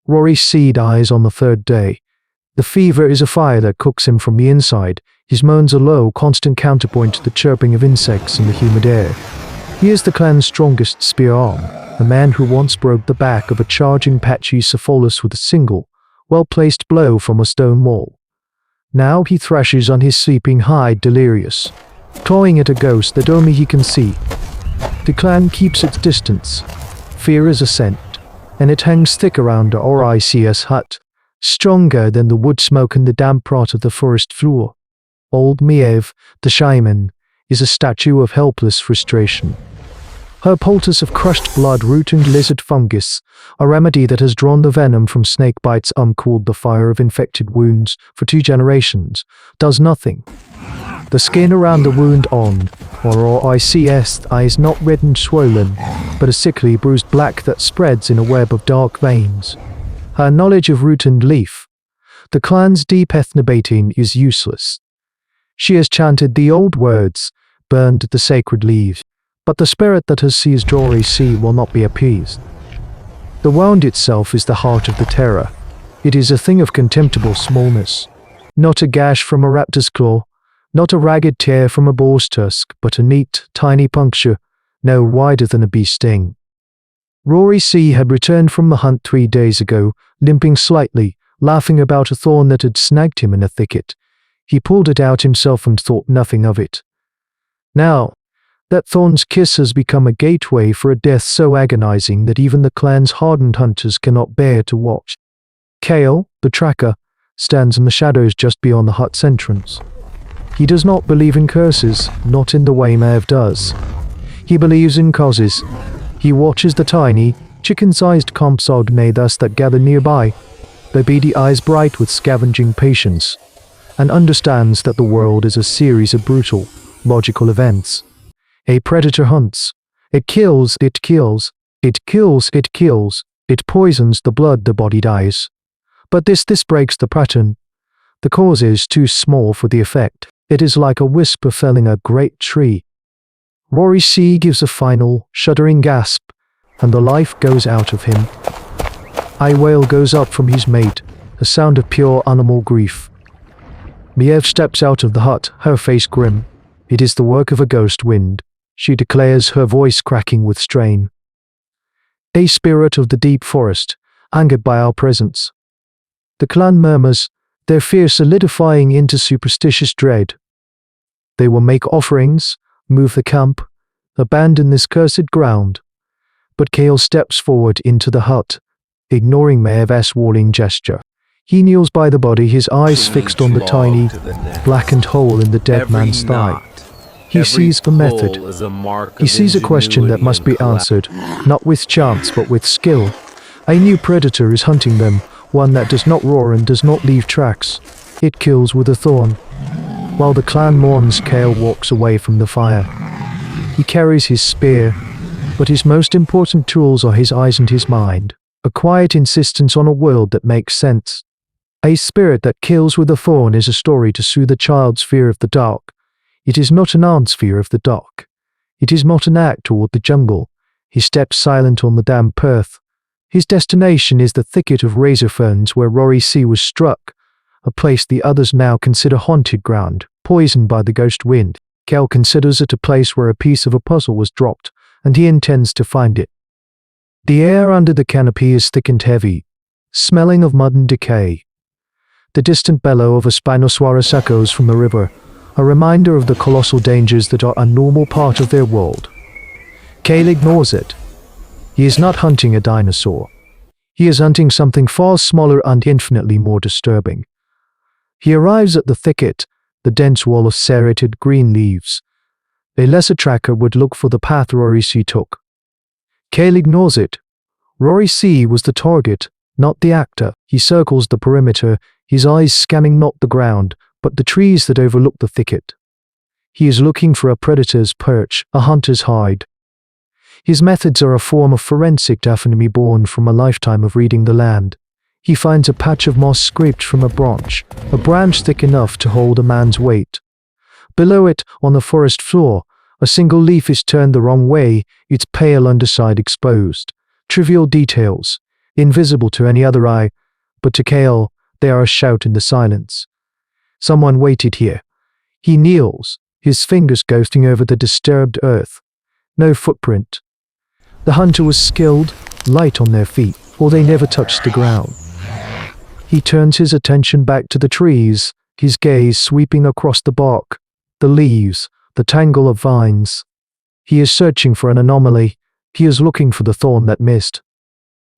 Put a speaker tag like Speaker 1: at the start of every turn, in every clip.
Speaker 1: Rory C. dies on the third day. The fever is a fire that cooks him from the inside. His moans are low, constant counterpoint to the chirping of insects in the humid air. He is the clan's strongest spear arm, a man who once broke the back of a charging Pachycephalus with a single, well-placed blow from a stone wall. Now he thrashes on his sleeping hide delirious, clawing at a ghost that only he can see. The clan keeps its distance. Fear is a scent, and it hangs thick around the RICS hut, stronger than the wood smoke in the damp rot of the forest floor. Old Miev, the shaman, is a statue of helpless frustration. Her poultice of crushed blood rooting lizard fungus, a remedy that has drawn the venom from snake bites uncooled the fire of infected wounds for 2 generations, does nothing. The skin around the wound on, or RICS eye is not red and swollen, but a sickly bruised black that spreads in a web of dark veins. Her knowledge of root and leaf, the clan's deep ethnobotany, is useless. She has chanted the old words, burned the sacred leaves, but the spirit that has seized Rory C. will not be appeased. The wound itself is the heart of the terror. It is a thing of contemptible smallness. Not a gash from a raptor's claw, not a ragged tear from a boar's tusk, but a neat, tiny puncture, no wider than a bee's sting. Rory C. had returned from the hunt 3 days ago, limping slightly, laughing about a thorn that had snagged him in a thicket. He pulled it out himself and thought nothing of it. Now, that thorn's kiss has become a gateway for a death so agonizing that even the clan's hardened hunters cannot bear to watch. Kale, the tracker, stands in the shadows just beyond the hut's entrance. He does not believe in curses, not in the way Mav does. He believes in causes. He watches the tiny, chicken-sized compsognathus that gather nearby, their beady eyes bright with scavenging patience, and understands that the world is a series of brutal, logical events. A predator hunts. It kills, it kills, it kills, it kills, it poisons the blood, the body dies. But this breaks the pattern. The cause is too small for the effect. It is like a whisper felling a great tree. Rory C. gives a final, shuddering gasp, and the life goes out of him. A wail goes up from his mate, a sound of pure animal grief. Miev steps out of the hut, her face grim. It is the work of a ghost wind, she declares, her voice cracking with strain. A spirit of the deep forest, angered by our presence. The clan murmurs, their fear solidifying into superstitious dread. They will make offerings, move the camp, abandon this cursed ground. But Kale steps forward into the hut, ignoring Maev's warning gesture. He kneels by the body, his eyes fixed on the tiny, blackened hole in the dead man's thigh. He sees a method. He sees a question that must be answered, not with chance but with skill. A new predator is hunting them, one that does not roar and does not leave tracks. It kills with a thorn. While the clan mourns, Kale walks away from the fire. He carries his spear, but his most important tools are his eyes and his mind, a quiet insistence on a world that makes sense. A spirit that kills with a thorn is a story to soothe a child's fear of the dark. It is not an aunt's fear of the dark. It is not an act toward the jungle. He steps silent on the damp earth. His destination is the thicket of razor ferns where Rory C. was struck, a place the others now consider haunted ground, poisoned by the ghost wind. Kel considers it a place where a piece of a puzzle was dropped, and he intends to find it. The air under the canopy is thick and heavy, smelling of mud and decay. The distant bellow of a Spinosaurus echoes from the river, a reminder of the colossal dangers that are a normal part of their world. Kale ignores it. He is not hunting a dinosaur. He is hunting something far smaller and infinitely more disturbing. He arrives at the thicket, the dense wall of serrated green leaves. A lesser tracker would look for the path Rory C. took. Kale ignores it. Rory C. was the target, not the actor. He circles the perimeter, his eyes scanning not the ground, but the trees that overlook the thicket. He is looking for a predator's perch, a hunter's hide. His methods are a form of forensic taphonomy born from a lifetime of reading the land. He finds a patch of moss scraped from a branch thick enough to hold a man's weight. Below it, on the forest floor, a single leaf is turned the wrong way, its pale underside exposed. Trivial details. invisible to any other eye, but to Kale, they are a shout in the silence. Someone waited here. He kneels, his fingers ghosting over the disturbed earth. No footprint. The hunter was skilled, light on their feet, or they never touched the ground. He turns his attention back to the trees, his gaze sweeping across the bark, the leaves, the tangle of vines. He is searching for an anomaly. He is looking for the thorn that missed.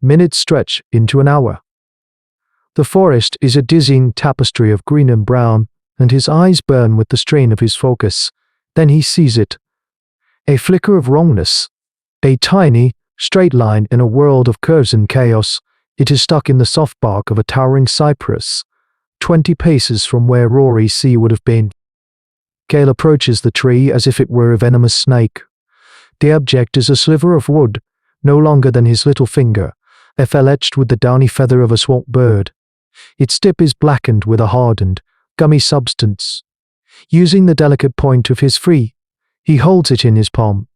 Speaker 1: Minutes stretch into an hour. The forest is a dizzying tapestry of green and brown, and his eyes burn with the strain of his focus. Then he sees it. A flicker of wrongness. A tiny, straight line in a world of curves and chaos. It is stuck in the soft bark of a towering cypress, 20 paces from where Rory's sea would have been. Kale approaches the tree as if it were a venomous snake. The object is a sliver of wood, no longer than his little finger, a fell etched with the downy feather of a swamp bird. Its tip is blackened with a hardened, gummy substance. Using the delicate point of his free, he holds it in his palm.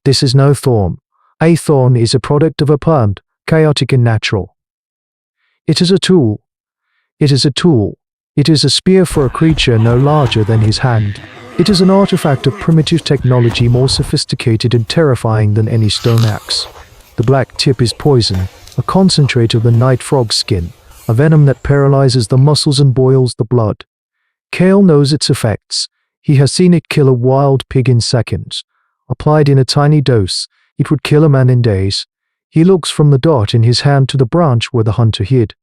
Speaker 1: This is no thorn. A thorn is a product of a plant, chaotic and natural. It is a tool. It is a tool. It is a spear for a creature no larger than his hand. It is an artifact of primitive technology more sophisticated and terrifying than any stone axe. The black tip is poison, a concentrate of the night frog's skin, a venom that paralyzes the muscles and boils the blood. Kale knows its effects. He has seen it kill a wild pig in seconds. Applied in a tiny dose, it would kill a man in days. He looks from the dart in his hand to the branch where the hunter hid.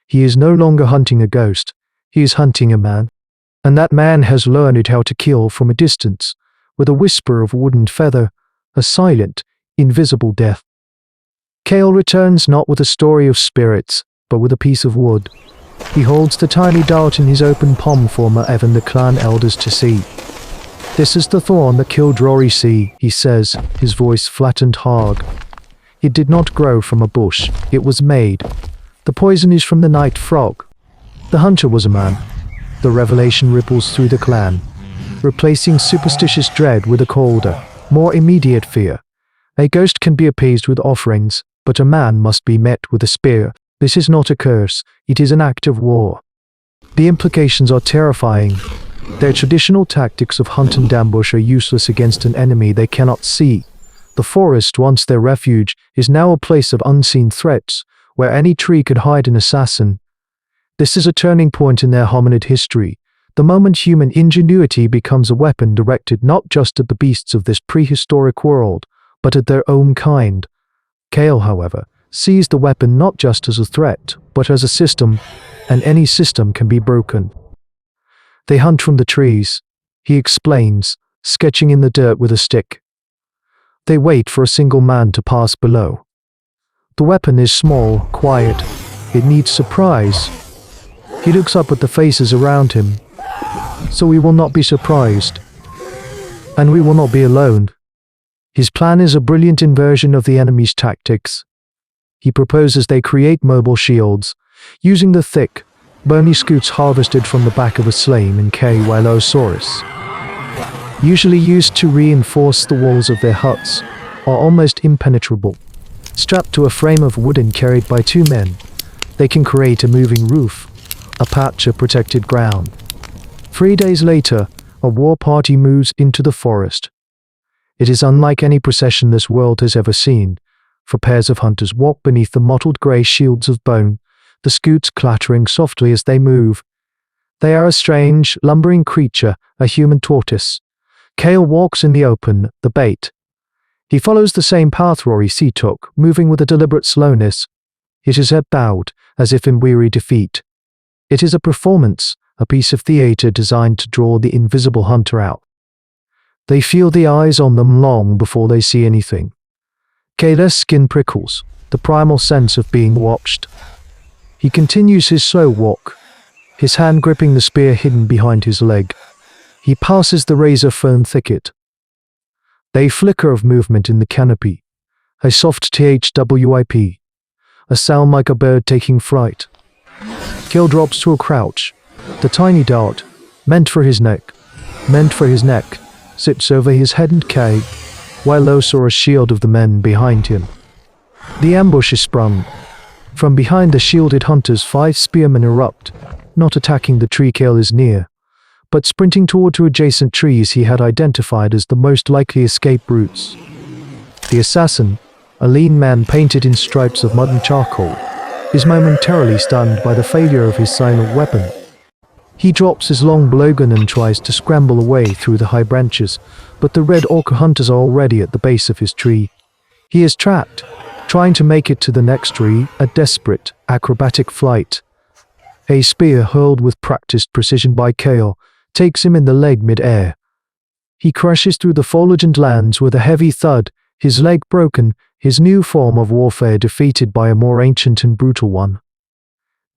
Speaker 1: He is no longer hunting a ghost. He is hunting a man. And that man has learned how to kill from a distance, with a whisper of wood and feather, a silent, invisible death. Kale returns not with a story of spirits, but with a piece of wood. He holds the tiny dart in his open palm for Evan the clan elders to see. This is the thorn that killed Rory C, he says, his voice flat and hard. It did not grow from a bush, it was made. The poison is from the night frog. The hunter was a man. The revelation ripples through the clan, replacing superstitious dread with a colder, more immediate fear. A ghost can be appeased with offerings, but a man must be met with a spear. This is not a curse, it is an act of war. The implications are terrifying. Their traditional tactics of hunt and ambush are useless against an enemy they cannot see. The forest, once their refuge, is now a place of unseen threats, where any tree could hide an assassin. This is a turning point in their hominid history, the moment human ingenuity becomes a weapon directed not just at the beasts of this prehistoric world, but at their own kind. Kale, however, sees the weapon not just as a threat, but as a system, and any system can be broken. They hunt from the trees, he explains, sketching in the dirt with a stick. They wait for a single man to pass below. The weapon is small, quiet. It needs surprise. He looks up at the faces around him. So we will not be surprised. And we will not be alone. His plan is a brilliant inversion of the enemy's tactics. He proposes they create mobile shields, using the thick, bony scoots harvested from the back of a slain Ankylosaurus. Usually used to reinforce the walls of their huts, are almost impenetrable. Strapped to a frame of wood and carried by two men, they can create a moving roof, a patch of protected ground. 3 days later, a war party moves into the forest. It is unlike any procession this world has ever seen, for pairs of hunters walk beneath the mottled grey shields of bone, the scoots clattering softly as they move. They are a strange, lumbering creature, a human tortoise. Kale walks in the open, the bait. He follows the same path Rory C took, moving with a deliberate slowness. His head bowed, as if in weary defeat. It is a performance, a piece of theatre designed to draw the invisible hunter out. They feel the eyes on them long before they see anything. Kale's skin prickles, the primal sense of being watched. He continues his slow walk, his hand gripping the spear hidden behind his leg. He passes the razor fern thicket. A flicker of movement in the canopy, a soft thwip, a sound like a bird taking flight. Kale drops to a crouch. The tiny dart, meant for his neck, sits over his head and K, while Lo saw a shield of the men behind him. The ambush is sprung. From behind the shielded hunters, 5 spearmen erupt, not attacking the tree killers near, but sprinting toward two adjacent trees he had identified as the most likely escape routes. The assassin, a lean man painted in stripes of mud and charcoal, is momentarily stunned by the failure of his silent weapon. He drops his long blowgun and tries to scramble away through the high branches, but the red orca hunters are already at the base of his tree. He is trapped, trying to make it to the next tree, a desperate, acrobatic flight. A spear hurled with practiced precision by Kale takes him in the leg mid-air. He crashes through the foliage and lands with a heavy thud, his leg broken, his new form of warfare defeated by a more ancient and brutal one.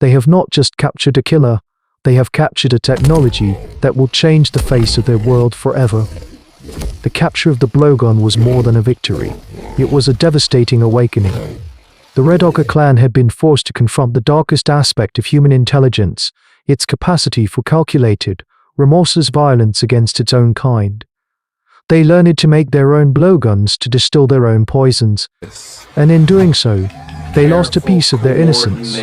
Speaker 1: They have not just captured a killer, they have captured a technology that will change the face of their world forever. The capture of the blowgun was more than a victory. It was a devastating awakening. The Red Orca clan had been forced to confront the darkest aspect of human intelligence, its capacity for calculated, remorseless violence against its own kind. They learned to make their own blowguns to distill their own poisons, and in doing so, they lost a piece of their innocence.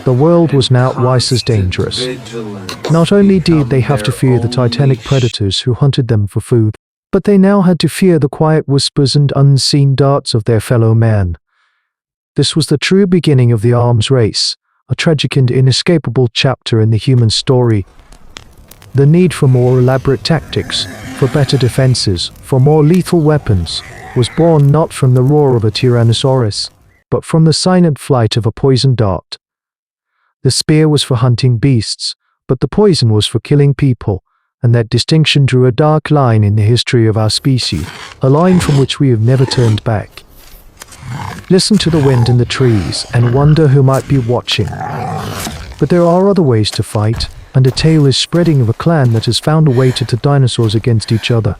Speaker 1: The world was now twice as dangerous. Not only did they have to fear the titanic predators who hunted them for food, but they now had to fear the quiet whispers and unseen darts of their fellow man. This was the true beginning of the arms race, a tragic and inescapable chapter in the human story. The need for more elaborate tactics, for better defenses, for more lethal weapons, was born not from the roar of a Tyrannosaurus, but from the silent flight of a poisoned dart. The spear was for hunting beasts, but the poison was for killing people, and that distinction drew a dark line in the history of our species, a line from which we have never turned back. Listen to the wind in the trees and wonder who might be watching. But there are other ways to fight, and a tale is spreading of a clan that has found a way to turn dinosaurs against each other.